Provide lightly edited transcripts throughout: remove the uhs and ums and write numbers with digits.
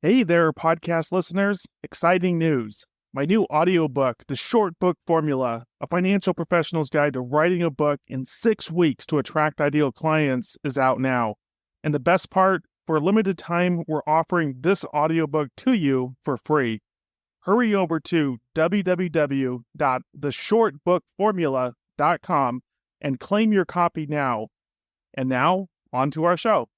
Hey there, podcast listeners. Exciting news. My new audiobook, The Short Book Formula, A Financial Professional's Guide to Writing a Book in 6 Weeks to Attract Ideal Clients, is out now. And the best part, for a limited time, we're offering this audiobook to you for free. Hurry over to www.theshortbookformula.com and claim your copy now. And now, on to our show.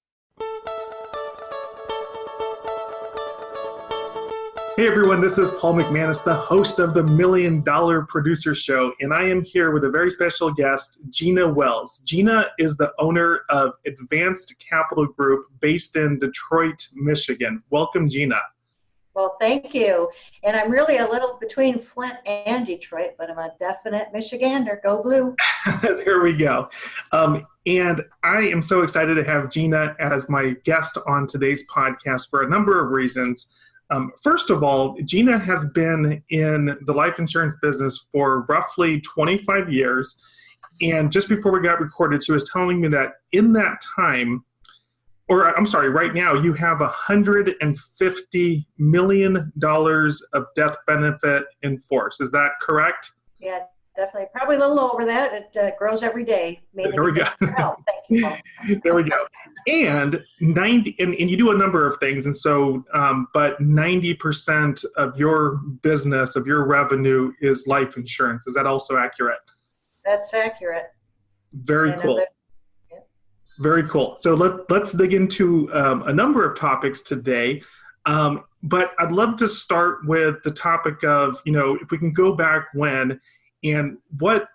Hey everyone, this is Paul McManus, the host of the $1 Million Producer Show, and I am here with a very special guest, Gina Wells. Gina is the owner of Advanced Capital Group based in Detroit, Michigan. Welcome, Gina. Well, thank you. And I'm really a little between Flint and Detroit, but I'm a definite Michigander. Go Blue. There we go. And I am so excited to have Gina as my guest on today's podcast for a number of reasons. First of all, Gina has been in the life insurance business for roughly 25 years. And just before we got recorded, she was telling me that in that time, right now, you have $150 million of death benefit in force. Is that correct? Yeah, definitely. Probably a little over that. It grows every day. Maybe there we go. Thank you, Paul. There we go. And you do a number of things, and so, but 90% of your business, of your revenue, is life insurance. Is that also accurate? That's accurate. Very cool. Very cool. So let's dig into a number of topics today. But I'd love to start with the topic of, if we can go back when, and what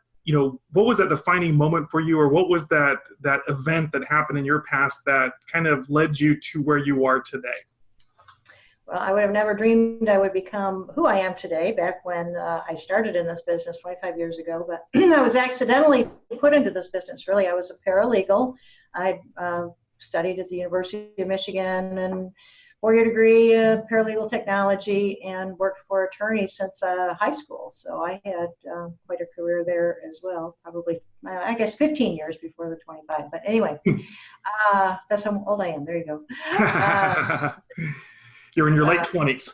was that defining moment for you, or what was that event that happened in your past that kind of led you to where you are today? Well, I would have never dreamed I would become who I am today back when I started in this business 25 years ago. But I was accidentally put into this business, really. I was a paralegal. I studied at the University of Michigan and four-year degree in paralegal technology, and worked for attorneys since high school. So I had quite a career there as well, probably, I guess, 15 years before the 25. But anyway, that's how old I am. There you go. You're in your late 20s.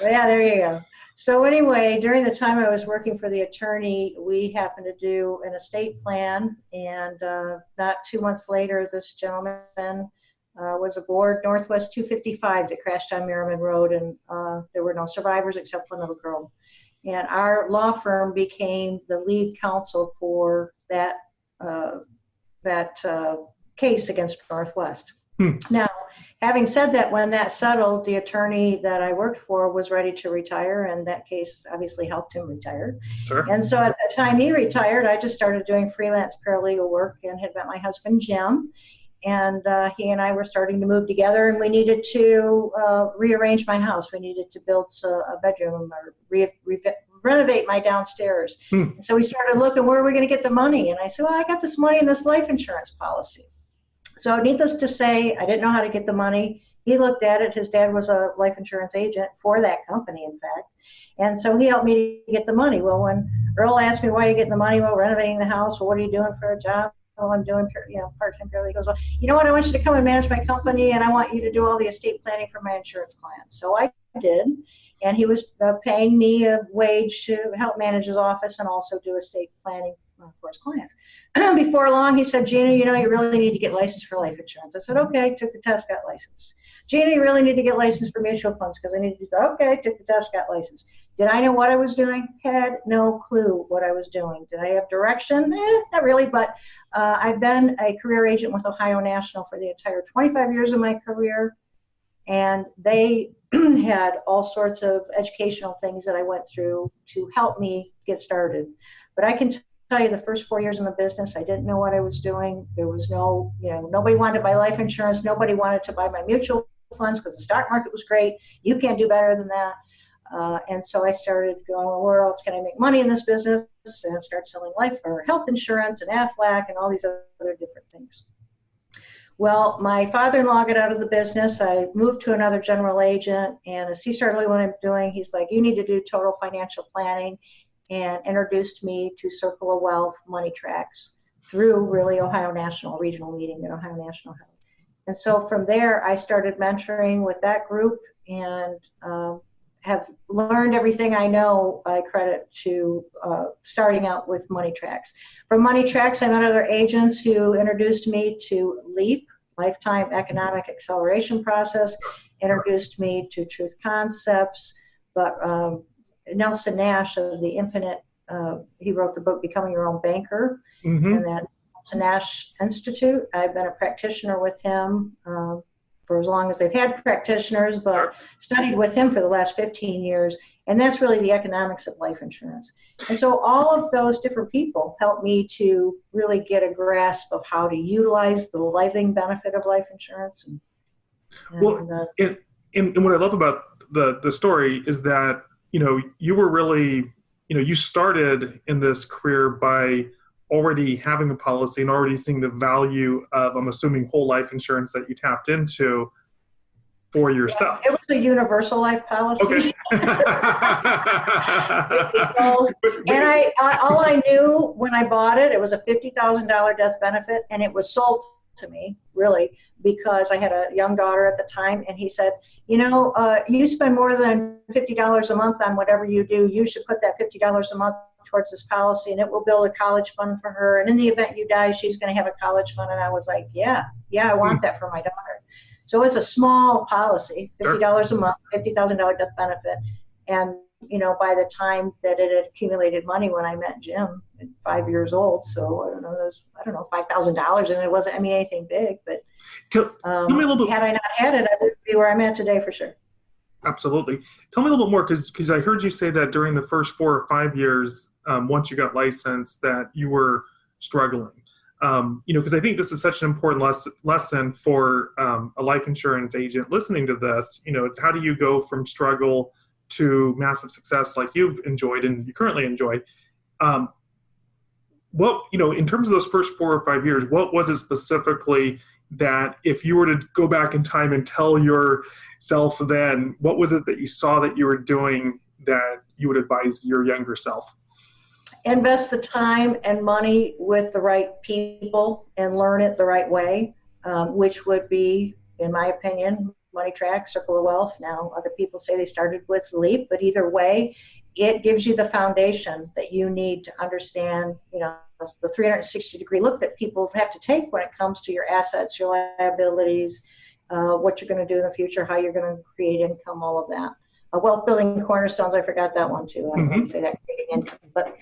Yeah, there you go. So anyway, during the time I was working for the attorney, we happened to do an estate plan, and not 2 months later, this gentleman was aboard Northwest 255 that crashed on Merriman Road, and there were no survivors except one little girl. And our law firm became the lead counsel for that case against Northwest. Now, having said that, when that settled, the attorney that I worked for was ready to retire, and that case obviously helped him retire. Sure. And so at the time he retired, I just started doing freelance paralegal work and had met my husband, Jim. And he and I were starting to move together, and we needed to rearrange my house. We needed to build a bedroom or renovate my downstairs. And so we started looking, where are we going to get the money? And I said, well, I got this money in this life insurance policy. So needless to say, I didn't know how to get the money. He looked at it. His dad was a life insurance agent for that company, in fact. And so he helped me to get the money. Well, when Earl asked me, why are you getting the money? Well, renovating the house. Well, what are you doing for a job? Well, I'm doing part-time paralegal. He goes, well, you know what? I want you to come and manage my company, and I want you to do all the estate planning for my insurance clients. So I did, and he was paying me a wage to help manage his office and also do estate planning for his clients. Before long, he said, Gina, you really need to get licensed for life insurance. I said, okay, took the test, got licensed. Gina, you really need to get licensed for mutual funds because I need to do that. Okay, took the test, got licensed. Did I know what I was doing? Had no clue what I was doing. Did I have direction? Not really, but I've been a career agent with Ohio National for the entire 25 years of my career, and they had all sorts of educational things that I went through to help me get started. But I can tell you, the first 4 years in the business, I didn't know what I was doing. There was nobody wanted to buy life insurance. Nobody wanted to buy my mutual funds because the stock market was great. You can't do better than that. And so I started going, well, where else can I make money in this business? And start selling life or health insurance and Aflac and all these other different things. Well, my father-in-law got out of the business. I moved to another general agent, and as he started what I'm doing, he's like, you need to do total financial planning, and introduced me to Circle of Wealth money tracks through really Ohio National regional meeting at Ohio National Health. And so from there, I started mentoring with that group, and have learned everything I know. I credit to starting out with Money Tracks. From Money Tracks, I met other agents who introduced me to LEAP, Lifetime Economic Acceleration Process, introduced me to Truth Concepts, but Nelson Nash of the Infinite, he wrote the book Becoming Your Own Banker, and that Nelson Nash Institute. I've been a practitioner with him for as long as they've had practitioners, but studied with him for the last 15 years, and that's really the economics of life insurance. And so all of those different people helped me to really get a grasp of how to utilize the living benefit of life insurance. And what I love about the story is that, you were really, you started in this career by already having a policy and already seeing the value of, I'm assuming, whole life insurance that you tapped into for yourself. Yeah, it was a universal life policy. Okay. And all I knew when I bought it, it was a $50,000 death benefit, and it was sold to me, really, because I had a young daughter at the time, and he said, you spend more than $50 a month on whatever you do, you should put that $50 a month towards this policy, and it will build a college fund for her, and in the event you die, she's going to have a college fund. And I was like, yeah, I want that for my daughter. So it's a small policy, $50 a month, $50,000 death benefit. And, by the time that it had accumulated money when I met Jim at 5 years old, so I don't know, $5,000, and it wasn't, anything big, but tell me a little bit. Had I not had it, I would be where I'm at today for sure. Absolutely. Tell me a little bit more, because I heard you say that during the first 4 or 5 years, once you got licensed, that you were struggling. Because I think this is such an important lesson for a life insurance agent listening to this. It's how do you go from struggle to massive success like you've enjoyed and you currently enjoy. What, in terms of those first 4 or 5 years, what was it specifically that if you were to go back in time and tell yourself then, what was it that you saw that you were doing that you would advise your younger self? Invest the time and money with the right people and learn it the right way, which would be, in my opinion, Money Track, Circle of Wealth. Now, other people say they started with LEAP, but either way, it gives you the foundation that you need to understand, the 360-degree look that people have to take when it comes to your assets, your liabilities, what you're going to do in the future, how you're going to create income, all of that. Wealth building cornerstones, I forgot that one too. I didn't say that, creating income. But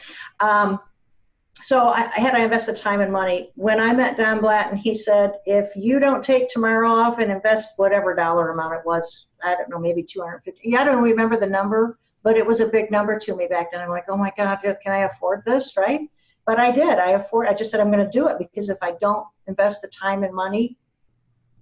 so I had to invest the time and money. When I met Don Blatton, he said, if you don't take tomorrow off and invest whatever dollar amount it was, I don't know, maybe 250. Yeah, I don't remember the number, but it was a big number to me back then. I'm like, oh my God, can I afford this, right? But I did. I just said I'm going to do it, because if I don't invest the time and money,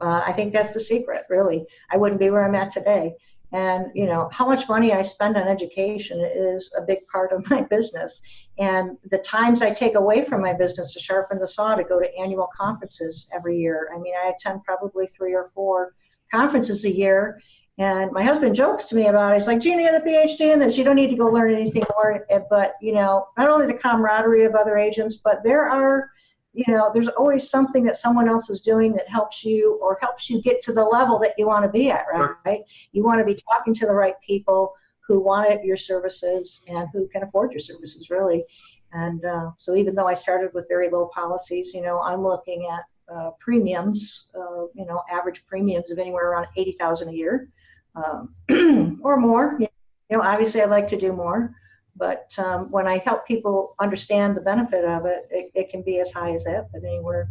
I think that's the secret, really. I wouldn't be where I'm at today. And, how much money I spend on education is a big part of my business. And the times I take away from my business to sharpen the saw, to go to annual conferences every year. I attend probably 3 or 4 conferences a year. And my husband jokes to me about it. He's like, Gina, you have a PhD in this. You don't need to go learn anything more. But, not only the camaraderie of other agents, but there's always something that someone else is doing that helps you get to the level that you want to be at, right? You want to be talking to the right people who want your services and who can afford your services, really. And so even though I started with very low policies, I'm looking at premiums, average premiums of anywhere around $80,000 a year or more. Obviously I'd like to do more. But when I help people understand the benefit of it, it can be as high as that, but anywhere,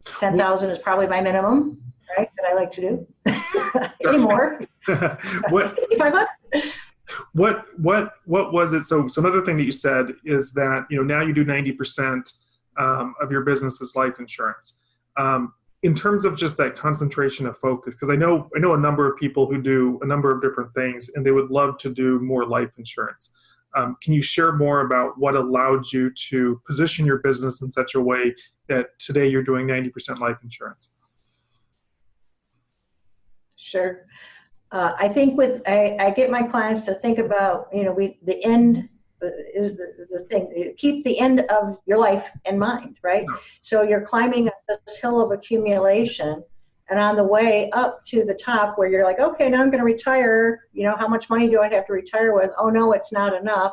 10,000 is probably my minimum, right, that I like to do. Any more? What was it? So another thing that you said is that, now you do 90% of your business is life insurance. In terms of just that concentration of focus, because I know a number of people who do a number of different things and they would love to do more life insurance. Can you share more about what allowed you to position your business in such a way that today you're doing 90% life insurance? Sure. I think I get my clients to think about, the end is the thing. Keep the end of your life in mind, right? So you're climbing up this hill of accumulation. And on the way up to the top where you're like, okay, now I'm going to retire. How much money do I have to retire with? Oh, no, it's not enough.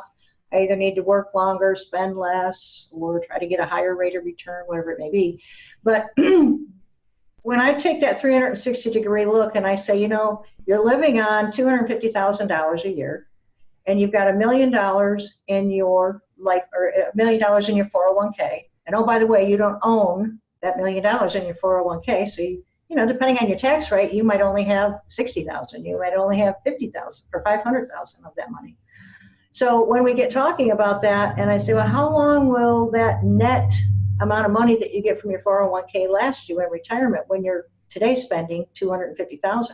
I either need to work longer, spend less, or try to get a higher rate of return, whatever it may be. But when I take that 360-degree look and I say, you're living on $250,000 a year, and you've got $1 million in your life, or $1 million in your 401k. And oh, by the way, you don't own that $1 million in your 401k, so depending on your tax rate, you might only have $60,000. You might only have $50,000 or $500,000 of that money. So when we get talking about that, and I say, well, how long will that net amount of money that you get from your 401k last you in retirement when you're today spending $250,000?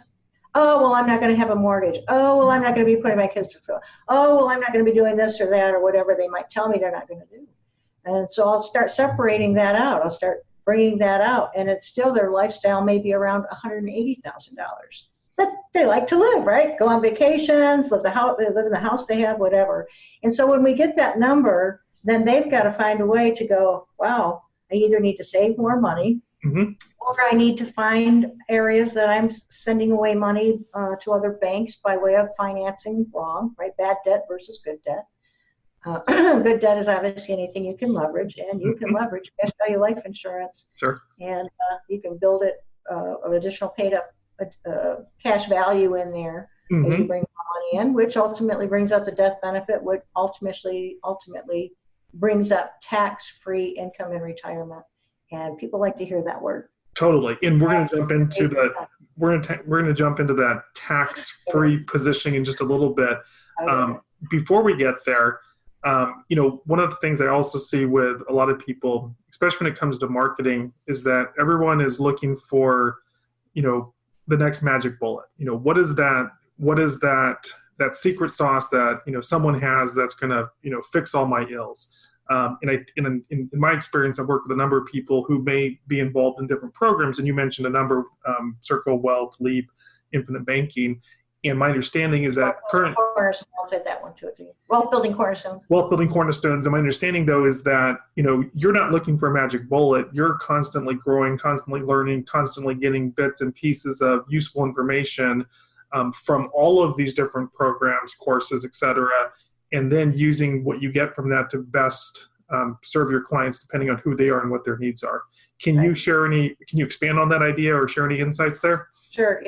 Oh, well, I'm not going to have a mortgage. Oh, well, I'm not going to be putting my kids to school. Oh, well, I'm not going to be doing this or that or whatever they might tell me they're not going to do. And so I'll start separating that out. I'll start bringing that out, and it's still their lifestyle may be around $180,000. But they like to live, right? Go on vacations, live in the house they have, whatever. And so when we get that number, then they've got to find a way to go, wow, I either need to save more money, or I need to find areas that I'm sending away money to other banks by way of financing wrong, right? Bad debt versus good debt. Good debt is obviously anything you can leverage, and you can leverage cash value life insurance. Sure. And you can build it of additional paid up cash value in there as you bring more money in, which ultimately brings up the death benefit, which ultimately brings up tax-free income in retirement. And people like to hear that word. Totally. And we're going to jump into we're going to jump into that tax-free positioning in just a little bit. Before we get there, one of the things I also see with a lot of people, especially when it comes to marketing, is that everyone is looking for, the next magic bullet. What is that secret sauce that, someone has that's going to, fix all my ills. In my experience, I've worked with a number of people who may be involved in different programs, and you mentioned a number, Circle, Wealth, Leap, Infinite Banking. And my understanding is that Cornerstones, said that one too. Wealth building cornerstones. Wealth building cornerstones. And my understanding, though, is that you're not looking for a magic bullet. You're constantly growing, constantly learning, constantly getting bits and pieces of useful information from all of these different programs, courses, et cetera, and then using what you get from that to best serve your clients, depending on who they are and what their needs are. Can you expand on that idea or share any insights there? Sure.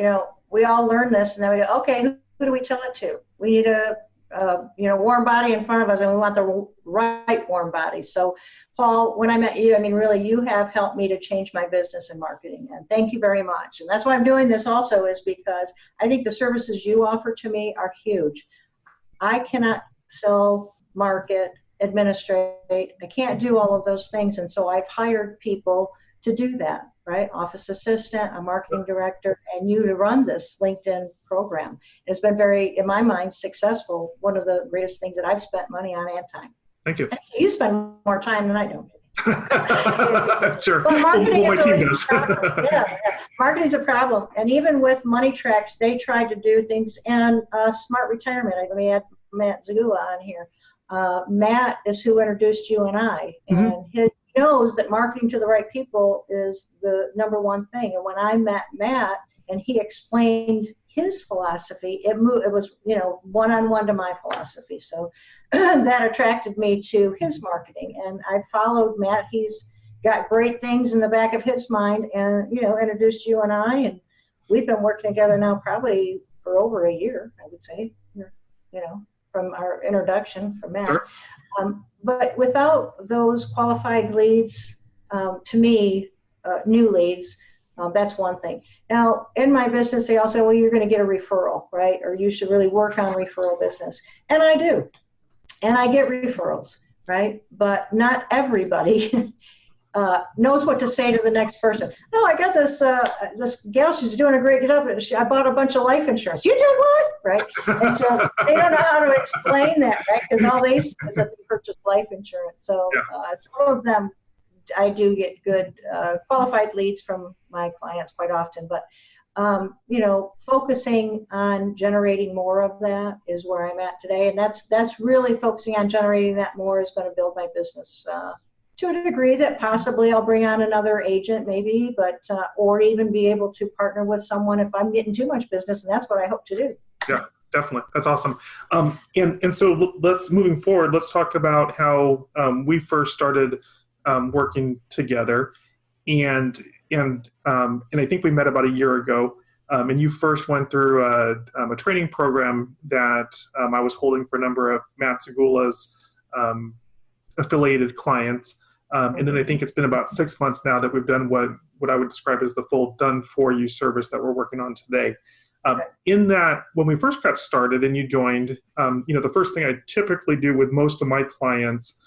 We all learn this, and then we go, okay, who do we tell it to? We need a warm body in front of us, and we want the right warm body. So, Paul, when I met you, really, you have helped me to change my business and marketing, and thank you very much. And that's why I'm doing this also, is because I think the services you offer to me are huge. I cannot sell, market, administrate. I can't do all of those things, and so I've hired people to do that. Right? Office assistant, a marketing director, and you to run this LinkedIn program. It's been very, in my mind, successful. One of the greatest things that I've spent money on and time. Thank you. Actually, you spend more time than I do. Sure. Well, marketing my team does. Yeah. Marketing's a problem. And even with Money Tracks, they tried to do things, and Smart Retirement. Let me add Matt Zagula on here. Matt is who introduced you and I, and his knows that marketing to the right people is the number one thing. And when I met Matt and he explained his philosophy, it was one-on-one to my philosophy. So that attracted me to his marketing, and I followed Matt. He's got great things in the back of his mind, and introduced you and I, and we've been working together now probably for over a year, I would say, from our introduction from Matt. Sure. But without those qualified leads, to me, new leads, that's one thing. Now, in my business, they all say, well, you're going to get a referral, right? Or you should really work on referral business. And I do. And I get referrals, right? But not everybody knows what to say to the next person. Oh, I got this gal, she's doing a great job. I bought a bunch of life insurance. You did what? Right? And so they don't know how to explain that, right? Because all they say is that they purchased life insurance. So some of them, I do get good qualified leads from my clients quite often. But, focusing on generating more of that is where I'm at today. And that's really focusing on generating that more is going to build my business to a degree that possibly I'll bring on another agent maybe, but or even be able to partner with someone if I'm getting too much business, and that's what I hope to do. Yeah, definitely. That's awesome. And so moving forward, let's talk about how we first started working together. And I think we met about a year ago. And you first went through a training program that I was holding for a number of Matt Segula's affiliated clients. And then I think it's been about 6 months now that we've done what I would describe as the full done for you service that we're working on today. In that, when we first got started and you joined, the first thing I typically do with most of my clients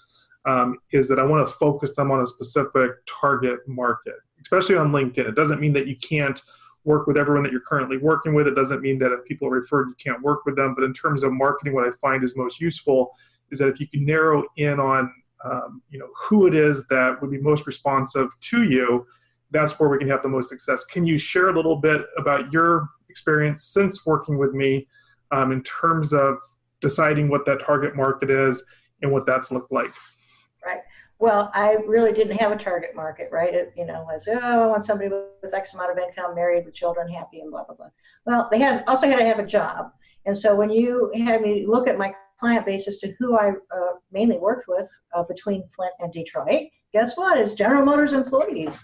is that I want to focus them on a specific target market, especially on LinkedIn. It doesn't mean that you can't work with everyone that you're currently working with. It doesn't mean that if people are referred, you can't work with them. But in terms of marketing, what I find is most useful is that if you can narrow in on who it is that would be most responsive to you, that's where we can have the most success. Can you share a little bit about your experience since working with me in terms of deciding what that target market is and what that's looked like? Right. Well, I really didn't have a target market, right? I want somebody with X amount of income, married with children, happy, and blah, blah, blah. Well, they also had to have a job. And so when you had me look at my client base as to who I mainly worked with between Flint and Detroit, guess what? It's General Motors employees.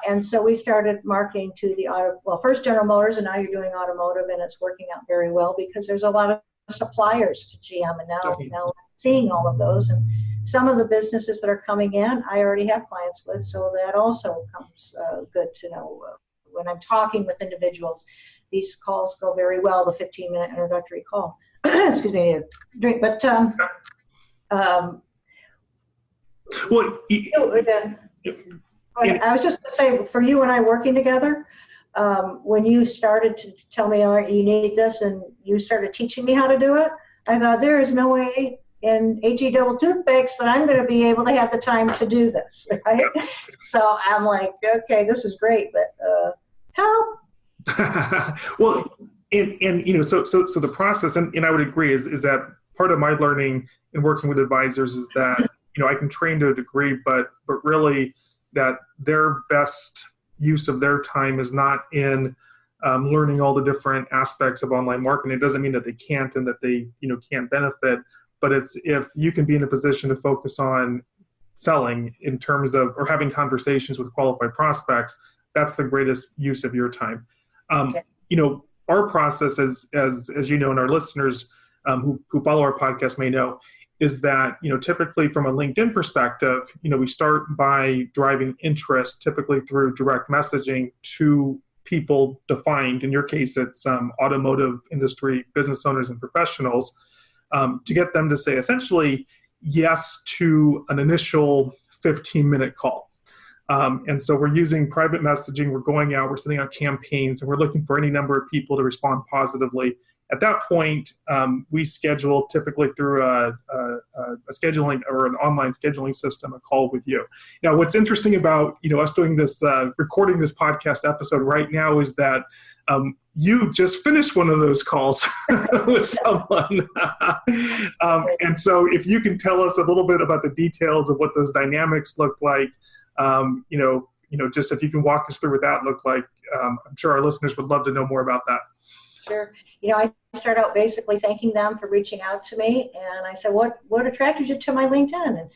And so we started marketing to first General Motors, and now you're doing automotive, and it's working out very well because there's a lot of suppliers to GM, and now I'm seeing all of those. And some of the businesses that are coming in, I already have clients with, so that also comes good to know. When I'm talking with individuals, these calls go very well, the 15-minute introductory call. Excuse me, drink. But I was just going to say, for you and I working together, when you started to tell me, all right, you need this, and you started teaching me how to do it, I thought, there is no way in AG double toothpicks that I'm going to be able to have the time to do this, right? So I'm like, okay, this is great, but help. Well, so the process, and I would agree, is that part of my learning and working with advisors is that, I can train to a degree, but really that their best use of their time is not in learning all the different aspects of online marketing. It doesn't mean that they can't and that they, can't benefit, but it's if you can be in a position to focus on selling in terms of, or having conversations with qualified prospects, that's the greatest use of your time. Okay. Our process, as you know, and our listeners who follow our podcast may know, is that, typically from a LinkedIn perspective, we start by driving interest, typically through direct messaging to people defined. In your case, it's automotive industry business owners and professionals, to get them to say essentially yes to an initial 15-minute call. And so we're using private messaging, we're going out, we're sending out campaigns, and we're looking for any number of people to respond positively. At that point, we schedule, typically through a scheduling or an online scheduling system, a call with you. Now, what's interesting about us doing this, recording this podcast episode right now, is that you just finished one of those calls with someone. And so, if you can tell us a little bit about the details of what those dynamics look like, just if you can walk us through what that looked like, I'm sure our listeners would love to know more about that. Sure. I start out basically thanking them for reaching out to me, and I said, what attracted you to my LinkedIn?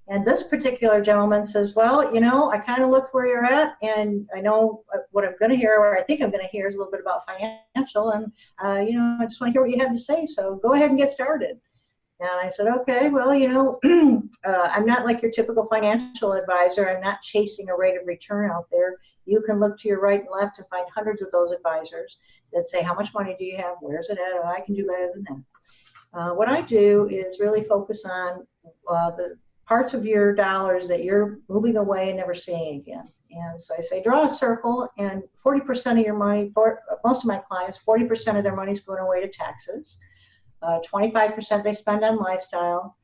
And this particular gentleman says, well, I kind of looked where you're at, and I know what I'm going to hear, or I think I'm going to hear, is a little bit about financial, and I just want to hear what you have to say, so go ahead and get started. And I said, okay, well, I'm not like your typical financial advisor. I'm not chasing a rate of return out there. You can look to your right and left and find hundreds of those advisors that say, how much money do you have? Where's it at? Oh, I can do better than that. What I do is really focus on the parts of your dollars that you're moving away and never seeing again. And so I say, draw a circle, and 40% of your money, for most of my clients, 40% of their money is going away to taxes. 25% they spend on lifestyle,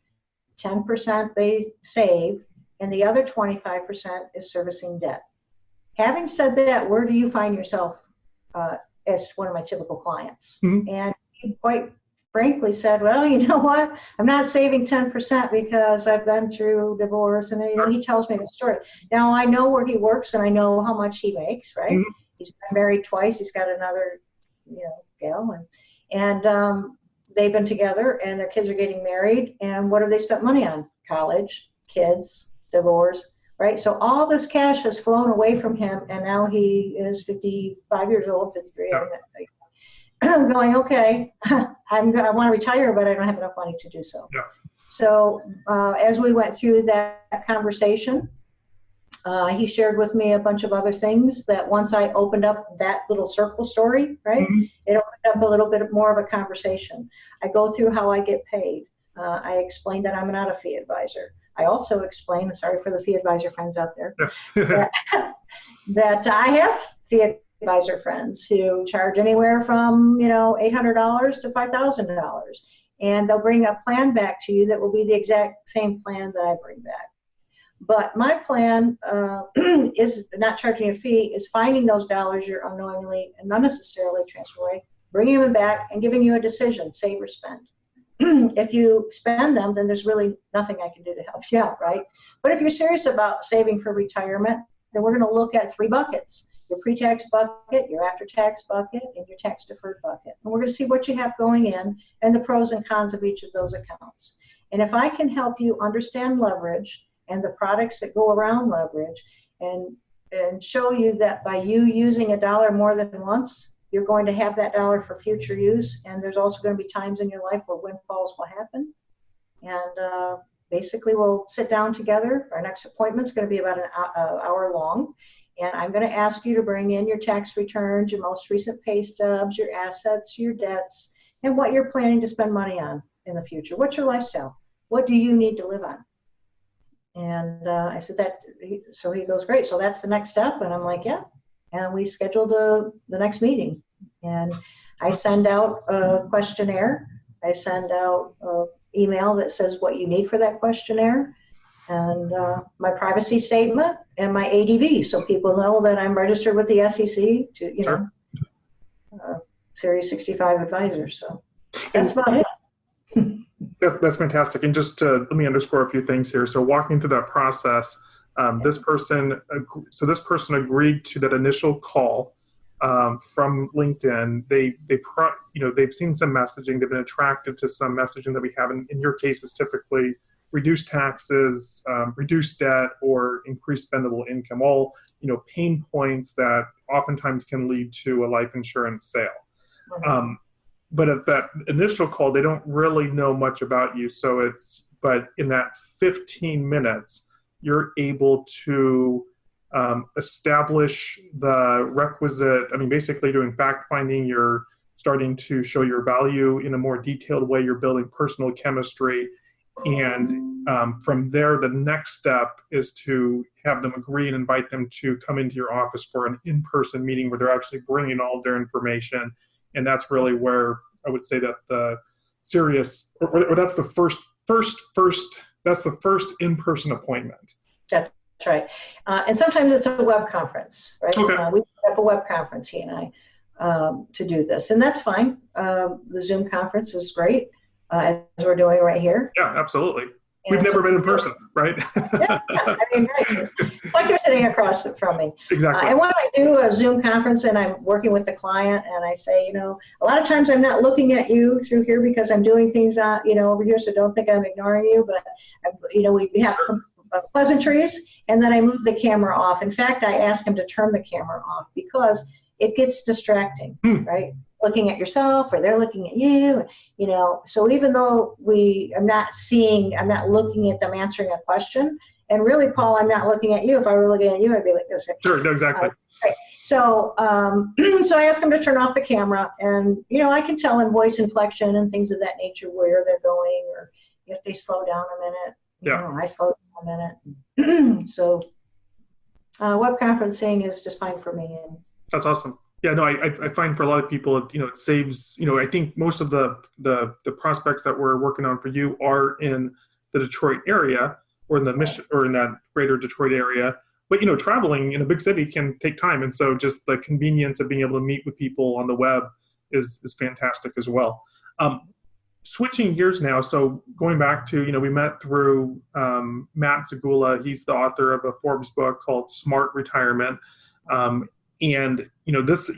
10% they save, and the other 25% is servicing debt. Having said that, where do you find yourself as one of my typical clients? Mm-hmm. And quite frankly said, well, you know what? I'm not saving 10% because I've been through divorce. And, he tells me the story. Now, I know where he works and I know how much he makes, right? Mm-hmm. He's been married twice. He's got another, gal. And they've been together and their kids are getting married. And what have they spent money on? College, kids, divorce, right? So all this cash has flown away from him. And now he is 55 years old, 53. Yeah. I'm going, okay, I want to retire, but I don't have enough money to do so. Yeah. So as we went through that conversation, he shared with me a bunch of other things that once I opened up that little circle story, right, Mm-hmm. it opened up a little bit more of a conversation. I go through how I get paid. I explained that I'm not a fee advisor. I also explained, sorry for the fee advisor friends out there, that I have fee advisor friends who charge anywhere from $800 to $5,000, and they'll bring a plan back to you that will be the exact same plan that I bring back. But my plan is not charging a fee, is finding those dollars you're unknowingly and unnecessarily transferring away, bringing them back, and giving you a decision, save or spend. If you spend them, then there's really nothing I can do to help you out, right? But if you're serious about saving for retirement, then we're going to look at 3 buckets. Your pre-tax bucket, your after-tax bucket, and your tax-deferred bucket. And we're going to see what you have going in and the pros and cons of each of those accounts. And if I can help you understand leverage and the products that go around leverage and show you that by you using a dollar more than once, you're going to have that dollar for future use. And there's also going to be times in your life where windfalls will happen. And basically we'll sit down together. Our next appointment is going to be about an hour long. And I'm going to ask you to bring in your tax returns, your most recent pay stubs, your assets, your debts, and what you're planning to spend money on in the future. What's your lifestyle? What do you need to live on? And I said that, so he goes, great. So that's the next step. And I'm like, yeah. And we scheduled the next meeting. And I send out a questionnaire. I send out an email that says what you need for that questionnaire. And my privacy statement and my ADV, so people know that I'm registered with the SEC to, Sure. Series 65 advisor. So that's about it. That's fantastic. And just let me underscore a few things here. So walking through that process, this person agreed to that initial call from LinkedIn. They've seen some messaging. They've been attracted to some messaging that we have. In your case, is typically reduce taxes, reduce debt, or increase spendable income, all pain points that oftentimes can lead to a life insurance sale. Mm-hmm. But at that initial call, they don't really know much about you. But in that 15 minutes, you're able to establish the requisite, basically doing fact finding, you're starting to show your value in a more detailed way, you're building personal chemistry. And from there, the next step is to have them agree and invite them to come into your office for an in-person meeting where they're actually bringing all of their information. And that's really where I would say that the serious, or that's the that's the first in-person appointment. That's right. And sometimes it's a web conference, right? Okay. We set up a web conference, he and I, to do this. And that's fine. The Zoom conference is great. As we're doing right here. Yeah, absolutely. We've never been in person, right? Yeah, right. It's like you're sitting across from me. Exactly. And when I do a Zoom conference and I'm working with the client and I say, a lot of times I'm not looking at you through here because I'm doing things, over here, so don't think I'm ignoring you. But, we have pleasantries, and then I move the camera off. In fact, I ask him to turn the camera off because it gets distracting, right? Looking at yourself or they're looking at you, so even though I'm not looking at them answering a question. And really, Paul, I'm not looking at you. If I were looking at you, I'd be like this. Right? Sure, no, exactly. Right. So, so I ask them to turn off the camera, and I can tell in voice inflection and things of that nature where they're going, or if they slow down a minute. I slow down a minute. So, web conferencing is just fine for me. And that's awesome. Yeah, no, I find for a lot of people, it saves, I think most of the prospects that we're working on for you are in the Detroit area or in that greater Detroit area. But, traveling in a big city can take time. And so just the convenience of being able to meet with people on the web is fantastic as well. switching gears now, so going back to, we met through Matt Zagula. He's the author of a Forbes book called Smart Retirement. And, this,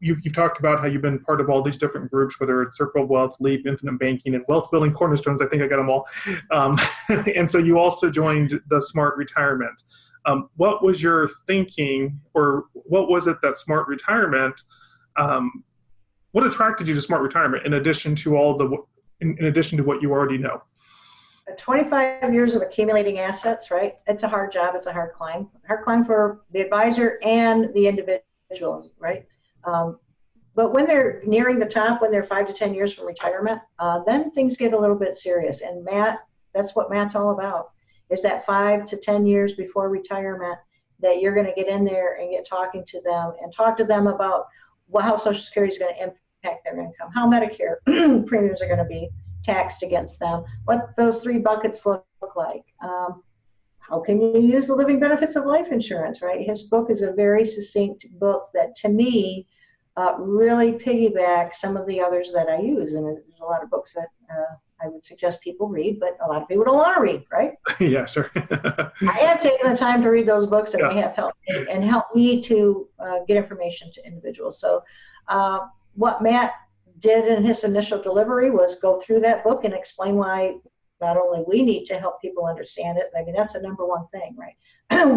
you've talked about how you've been part of all these different groups, whether it's Circle of Wealth, Leap, Infinite Banking, and Wealth Building Cornerstones. I think I got them all. And so you also joined the Smart Retirement. What was your thinking, or what was it that Smart Retirement, what attracted you to Smart Retirement in addition to what you already know? 25 years of accumulating assets, right? It's a hard job. It's a hard climb. Hard climb for the advisor and the individual, right? But when they're nearing the top, when they're 5 to 10 years from retirement, then things get a little bit serious. And Matt, that's what Matt's all about, is that 5 to 10 years before retirement that you're going to get in there and get talking to them and talk to them about how Social Security is going to impact their income, how Medicare premiums are going to be taxed against them, what those 3 buckets look like. How can you use the living benefits of life insurance, right? His book is a very succinct book that, to me, really piggybacks some of the others that I use. And there's a lot of books that I would suggest people read, but a lot of people don't want to read, right? Yeah, sure. I have taken the time to read those books, and they have helped me to get information to individuals. So what Matt did in his initial delivery was go through that book and explain why not only we need to help people understand it, I mean, that's the number one thing, right?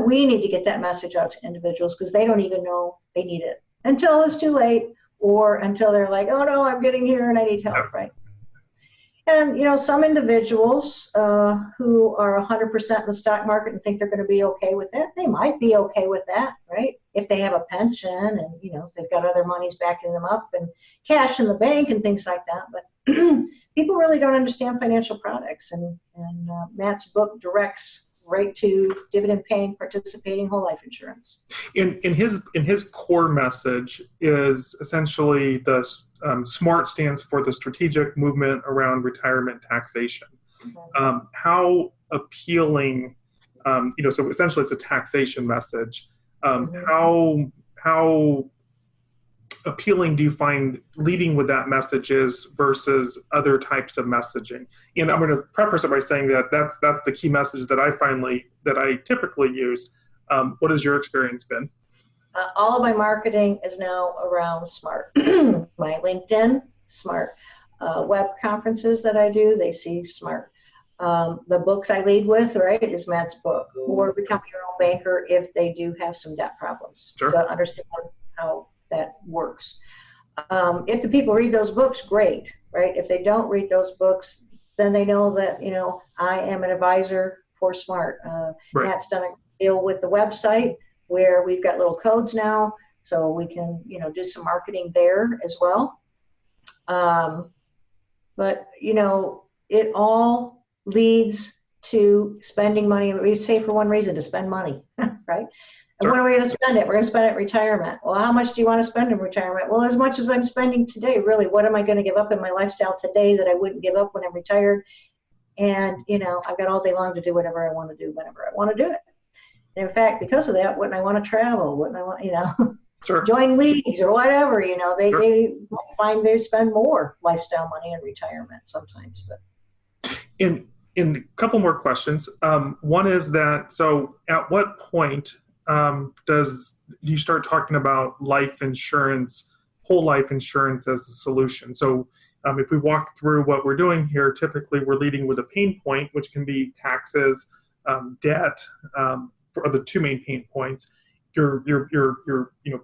We need to get that message out to individuals because they don't even know they need it until it's too late, or until they're like, oh no, I'm getting here and I need help, right? And, some individuals who are 100% in the stock market and think they're going to be okay with that, they might be okay with that, right? If they have a pension and, if they've got other monies backing them up and cash in the bank and things like that. But people really don't understand financial products. And Matt's book directs right to dividend-paying, participating whole life insurance. In his core message is essentially the SMART stands for the strategic movement around retirement taxation. Mm-hmm. How appealing, so essentially it's a taxation message. Mm-hmm. How appealing do you find leading with that message is versus other types of messaging? And I'm going to preface it by saying that that's the key message that I typically use. What has your experience been? All of my marketing is now around SMART. My LinkedIn, SMART. Web conferences that I do, they see SMART. The books I lead with, right, is Matt's book, or Become Your Own Banker if they do have some debt problems. Sure. To understand how that works. If the people read those books, great, right? If they don't read those books, then they know that, I am an advisor for SMART. Right. Matt's done a deal with the website where we've got little codes now, so we can, do some marketing there as well. But, it all leads to spending money. We say for one reason, to spend money, right? And Sure. when are we going to spend it? We're going to spend it in retirement. Well, how much do you want to spend in retirement? Well, as much as I'm spending today, really. What am I going to give up in my lifestyle today that I wouldn't give up when I'm retired? And, I've got all day long to do whatever I want to do whenever I want to do it. And in fact, because of that, wouldn't I want to travel? Wouldn't I want, Sure. join leagues or whatever? They Sure. they find they spend more lifestyle money in retirement sometimes. But In a couple more questions. One is that, so at what point do you start talking about life insurance, whole life insurance as a solution? So if we walk through what we're doing here, typically we're leading with a pain point, which can be taxes, debt, are the 2 main pain points. You're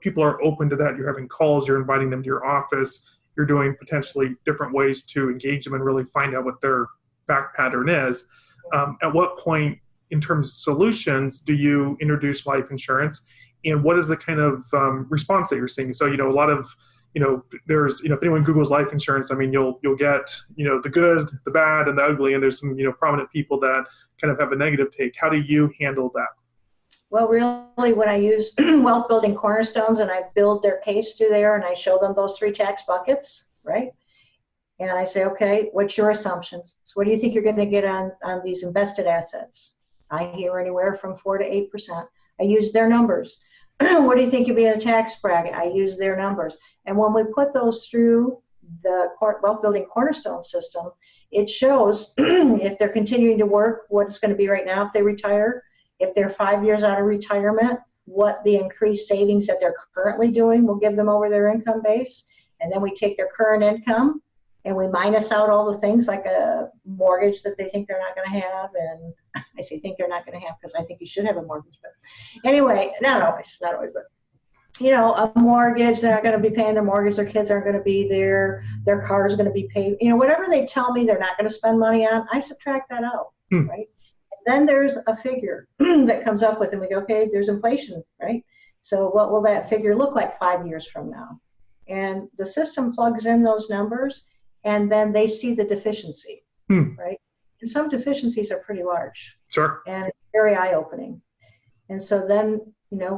people are open to that. You're having calls, you're inviting them to your office, you're doing potentially different ways to engage them and really find out what their fact pattern is. At what point, in terms of solutions, do you introduce life insurance, and what is the kind of response that you're seeing? So, a lot of, there's, if anyone Googles life insurance, I mean, you'll get, the good, the bad, and the ugly, and there's some, prominent people that kind of have a negative take. How do you handle that? Well, really, when I use Wealth Building Cornerstones and I build their case through there and I show them those 3 tax buckets, right? And I say, okay, what's your assumptions? What do you think you're going to get on these invested assets? I hear anywhere from 4 to 8%. I use their numbers. What do you think you'll be in a tax bracket? I use their numbers. And when we put those through the wealth building cornerstone system, it shows if they're continuing to work, what it's going to be right now if they retire, if they're 5 years out of retirement, what the increased savings that they're currently doing will give them over their income base. And then we take their current income and we minus out all the things like a mortgage that they think they're not going to have. And I say think they're not going to have because I think you should have a mortgage. But anyway, not always, but a mortgage, they're not going to be paying their mortgage, their kids aren't going to be there, their car is going to be paid. Whatever they tell me they're not going to spend money on, I subtract that out, right? Then there's a figure that comes up with, and we go, okay, there's inflation, right? So what will that figure look like 5 years from now? And the system plugs in those numbers, and then they see the deficiency, right? And some deficiencies are pretty large. Sure. And very eye-opening. And so then,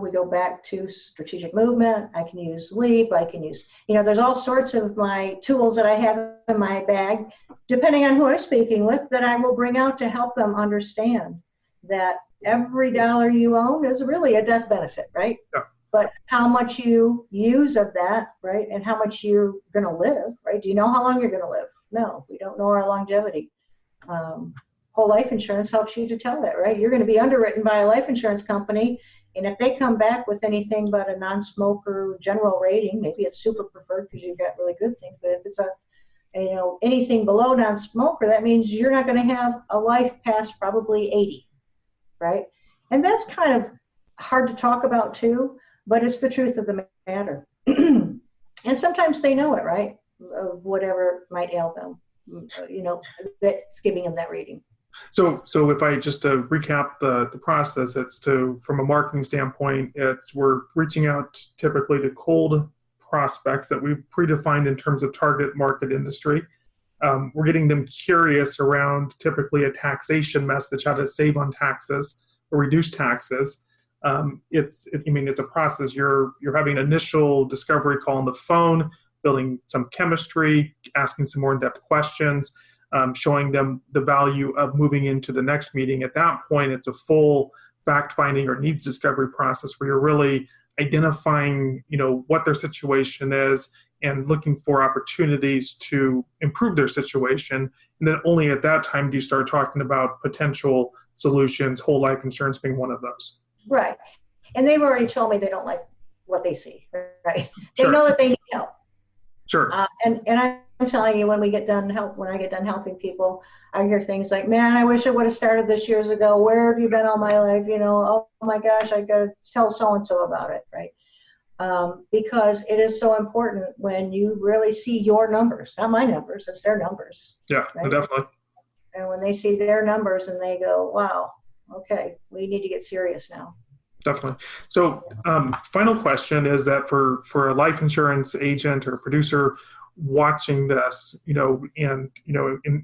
we go back to strategic movement. I can use LEAP. I can use, there's all sorts of my tools that I have in my bag, depending on who I'm speaking with, that I will bring out to help them understand that every dollar you own is really a death benefit, right? Yeah. But how much you use of that, right, and how much you're going to live, right? Do you know how long you're going to live? No, we don't know our longevity. Whole life insurance helps you to tell that, right? You're going to be underwritten by a life insurance company, and if they come back with anything but a non-smoker general rating, maybe it's super preferred because you've got really good things, but if it's anything below non-smoker, that means you're not going to have a life past probably 80, right? And that's kind of hard to talk about too, but it's the truth of the matter. And sometimes they know it, right? Of whatever might ail them, that's giving them that rating. So if I just to recap the process, from a marketing standpoint, we're reaching out typically to cold prospects that we've predefined in terms of target market industry. We're getting them curious around typically a taxation message, how to save on taxes or reduce taxes. It's a process. You're having an initial discovery call on the phone, building some chemistry, asking some more in-depth questions. Showing them the value of moving into the next meeting. At that point, it's a full fact-finding or needs discovery process where you're really identifying, what their situation is and looking for opportunities to improve their situation. And then only at that time do you start talking about potential solutions, whole life insurance being one of those. Right. And they've already told me they don't like what they see, right? They Sure. know that they need help. Sure. And I'm telling you, when I get done helping people, I hear things like, man, I wish I would have started this years ago. Where have you been all my life? Oh my gosh, I got to tell so-and-so about it, right? Because it is so important when you really see your numbers, not my numbers, it's their numbers. Yeah, right? Definitely. And when they see their numbers and they go, wow, okay, we need to get serious now. Definitely. So final question is that for a life insurance agent or producer watching this,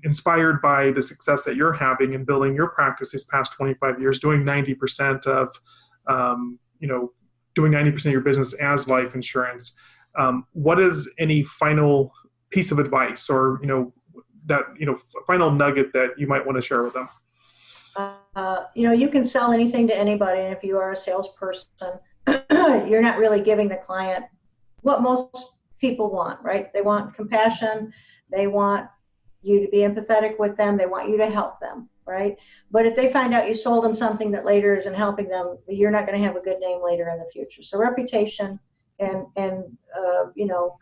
inspired by the success that you're having in building your practice these past 25 years, doing 90% of your business as life insurance, what is any final piece of advice or, final nugget that you might want to share with them? You can sell anything to anybody, and if you are a salesperson, you're not really giving the client what most people want, right? They want compassion. They want you to be empathetic with them. They want you to help them, right? But if they find out you sold them something that later isn't helping them, you're not going to have a good name later in the future. So reputation and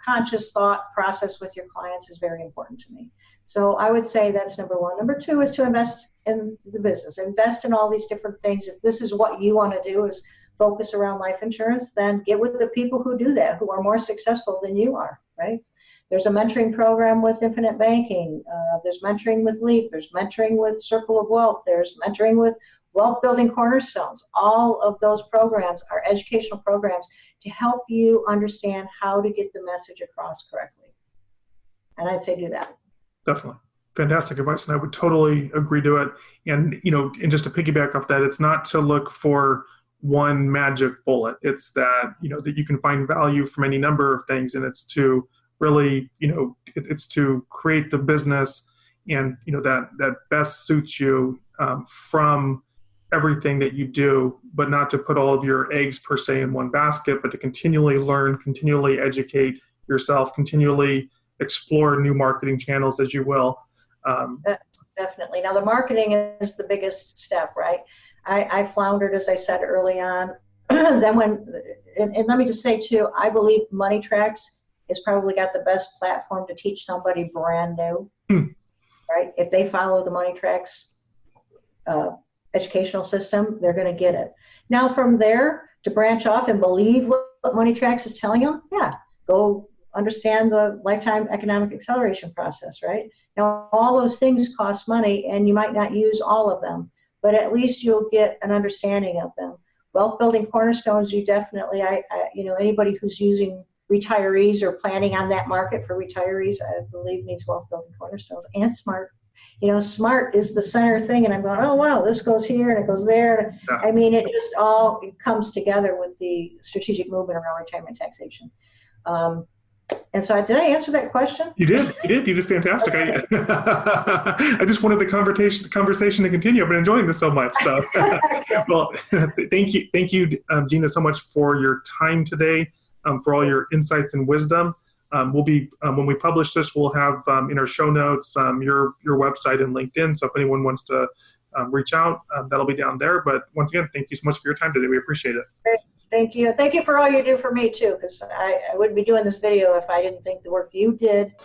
conscious thought process with your clients is very important to me. So I would say that's number one. Number two is to invest in the business. Invest in all these different things. If this is what you want to do is focus around life insurance, then get with the people who do that, who are more successful than you are, right? There's a mentoring program with Infinite Banking. There's mentoring with LEAP. There's mentoring with Circle of Wealth. There's mentoring with Wealth Building Cornerstones. All of those programs are educational programs to help you understand how to get the message across correctly. And I'd say do that. Definitely. Fantastic advice. And I would totally agree to it. And, and just to piggyback off that, it's not to look for one magic bullet. It's that, that you can find value from any number of things. And it's to really, it's to create the business and, that best suits you from everything that you do, but not to put all of your eggs per se in one basket, but to continually learn, continually educate yourself, continually explore new marketing channels as you will. Definitely. Now, the marketing is the biggest step, right? I floundered, as I said early on. Then and let me just say too, I believe Money Tracks has probably got the best platform to teach somebody brand new, right? If they follow the Money Tracks educational system, they're going to get it. Now, from there, to branch off and believe what Money Tracks is telling them, yeah, go understand the lifetime economic acceleration process, right? Now, all those things cost money, and you might not use all of them, but at least you'll get an understanding of them. Wealth building cornerstones, you definitely, anybody who's using retirees or planning on that market for retirees, I believe needs wealth building cornerstones and SMART. SMART is the center thing, and I'm going, oh wow, this goes here and it goes there. Yeah. I mean, it comes together with the strategic movement around retirement taxation. And so, did I answer that question? You did. You did fantastic. I just wanted the conversation to continue. I've been enjoying this so much. So, well, thank you, Gina, so much for your time today, for all your insights and wisdom. We'll be when we publish this, we'll have in our show notes your website and LinkedIn. So if anyone wants to reach out, that'll be down there. But once again, thank you so much for your time today. We appreciate it. Great. Thank you. Thank you for all you do for me too, because I wouldn't be doing this video if I didn't think the work you did